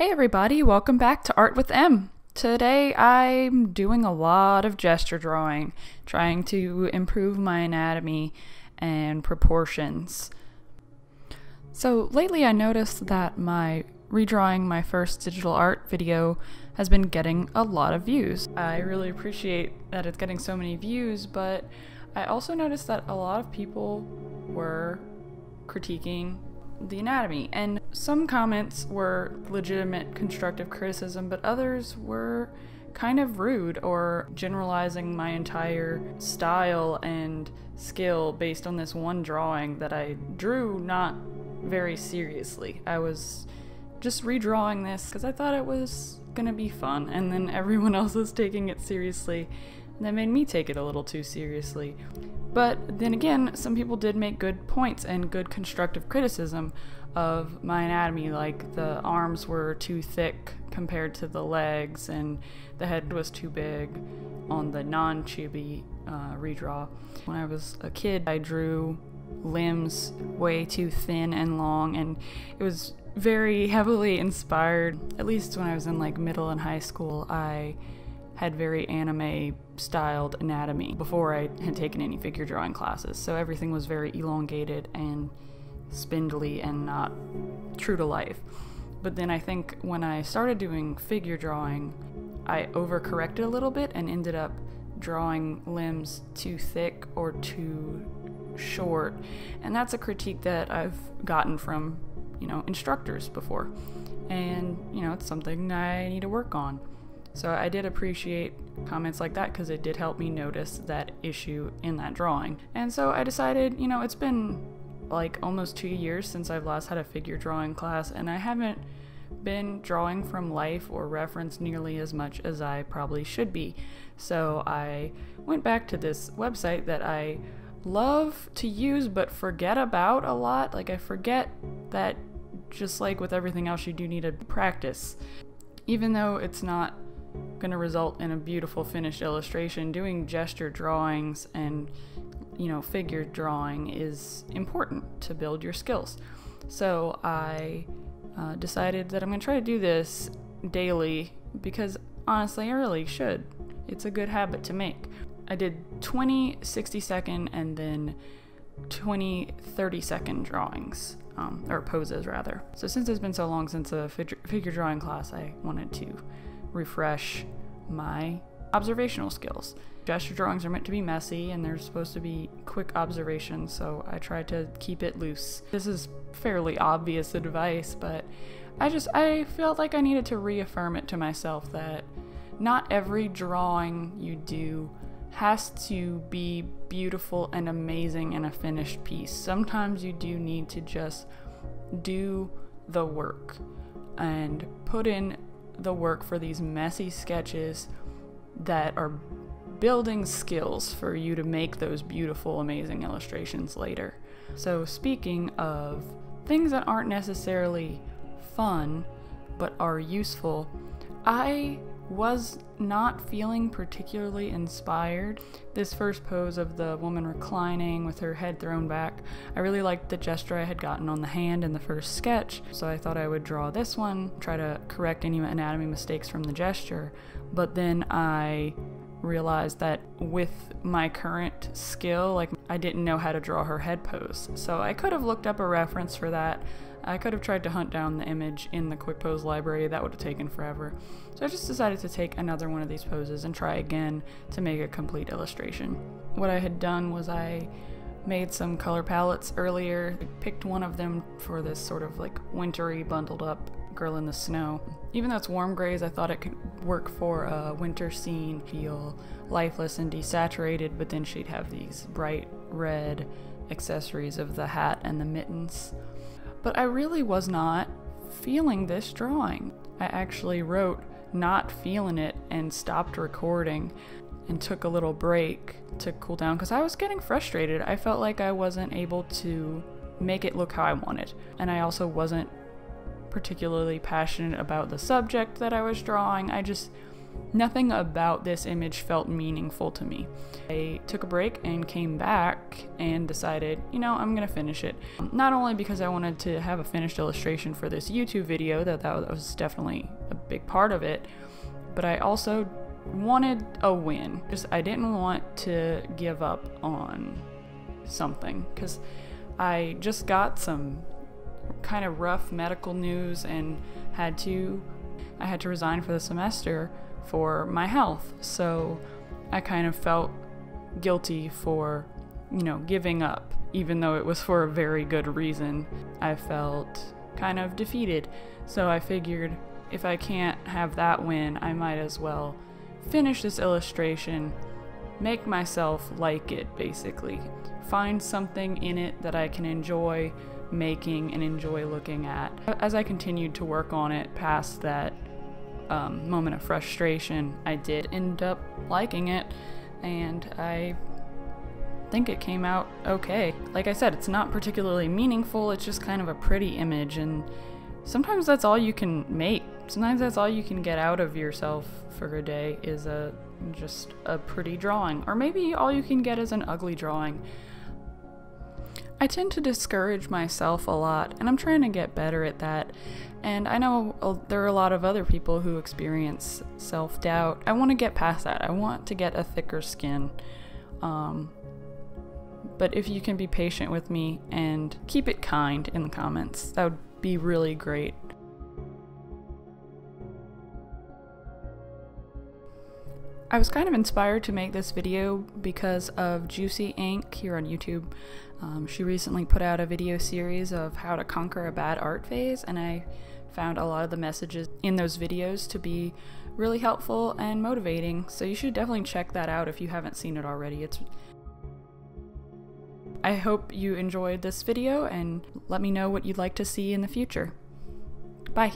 Hey everybody, welcome back to Art with M. Today I'm doing a lot of gesture drawing, trying to improve my anatomy and proportions. So lately I noticed that my redrawing my first digital art video has been getting a lot of views. I really appreciate that it's getting so many views, but I also noticed that a lot of people were critiquing the anatomy, and some comments were legitimate constructive criticism, but others were kind of rude or generalizing my entire style and skill based on this one drawing that I drew not very seriously. I was just redrawing this because I thought it was gonna be fun, and then everyone else was taking it seriously, and that made me take it a little too seriously. But then again, some people did make good points and good constructive criticism of my anatomy, like the arms were too thick compared to the legs and the head was too big on the non-chibi redraw. When I was a kid, I drew limbs way too thin and long, and it was very heavily inspired. At least when I was in like middle and high school, I had very anime styled anatomy before I had taken any figure drawing classes, so everything was very elongated and spindly and not true to life. But then I think when I started doing figure drawing, I overcorrected a little bit and ended up drawing limbs too thick or too short, and that's a critique that I've gotten from, instructors before, and it's something I need to work on. So I did appreciate comments like that because it did help me notice that issue in that drawing. And so I decided, it's been like almost 2 years since I've last had a figure drawing class, and I haven't been drawing from life or reference nearly as much as I probably should be. So I went back to this website that I love to use but forget about a lot. Like, I forget that just like with everything else, you do need to practice. Even though it's not going to result in a beautiful finished illustration, doing gesture drawings and figure drawing is important to build your skills. So I decided that I'm going to try to do this daily because honestly I really should. It's a good habit to make. I did 20 60-second and then 20 30-second drawings, or poses rather. So since it's been so long since a figure drawing class, I wanted to refresh my observational skills. Gesture drawings are meant to be messy and they're supposed to be quick observations, so I tried to keep it loose. This is fairly obvious advice, but I felt like I needed to reaffirm it to myself that not every drawing you do has to be beautiful and amazing in a finished piece. Sometimes you do need to just do the work and put in the work for these messy sketches that are building skills for you to make those beautiful, amazing illustrations later. So speaking of things that aren't necessarily fun but are useful, I was not feeling particularly inspired. This first pose of the woman reclining with her head thrown back, I really liked the gesture I had gotten on the hand in the first sketch, so I thought I would draw this one, try to correct any anatomy mistakes from the gesture. But then I realized that with my current skill, I didn't know how to draw her head pose. So I could have looked up a reference for that. I could have tried to hunt down the image in the quick pose library. That would have taken forever. So I just decided to take another one of these poses and try again to make a complete illustration. What I had done was I made some color palettes earlier. I picked one of them for this sort of wintry, bundled up girl in the snow. Even though it's warm grays, I thought it could work for a winter scene, feel lifeless and desaturated, but then she'd have these bright red accessories of the hat and the mittens. But I really was not feeling this drawing. I actually wrote not feeling it and stopped recording and took a little break to cool down because I was getting frustrated. I felt like I wasn't able to make it look how I wanted. And I also wasn't particularly passionate about the subject that I was drawing. I just nothing about this image felt meaningful to me. I took a break and came back and decided, you know, I'm gonna finish it. Not only because I wanted to have a finished illustration for this YouTube video, that was definitely a big part of it, but I also wanted a win. I didn't want to give up on something, because I just got some kind of rough medical news and I had to resign for the semester for my health. So I kind of felt guilty for, you know, giving up, even though it was for a very good reason. I felt kind of defeated. So I figured if I can't have that win, I might as well finish this illustration, make myself like it, basically. Find something in it that I can enjoy making and enjoy looking at. As I continued to work on it past that moment of frustration, I did end up liking it, and I think it came out okay. Like I said, it's not particularly meaningful, it's just kind of a pretty image, and sometimes that's all you can make. Sometimes that's all you can get out of yourself for a day is just a pretty drawing, or maybe all you can get is an ugly drawing. I tend to discourage myself a lot, and I'm trying to get better at that. And I know there are a lot of other people who experience self-doubt. I want to get past that. I want to get a thicker skin. But if you can be patient with me and keep it kind in the comments, that would be really great. I was kind of inspired to make this video because of Juicy Ink here on YouTube. She recently put out a video series of how to conquer a bad art phase, and I found a lot of the messages in those videos to be really helpful and motivating, so you should definitely check that out if you haven't seen it already. I hope you enjoyed this video, and let me know what you'd like to see in the future. Bye!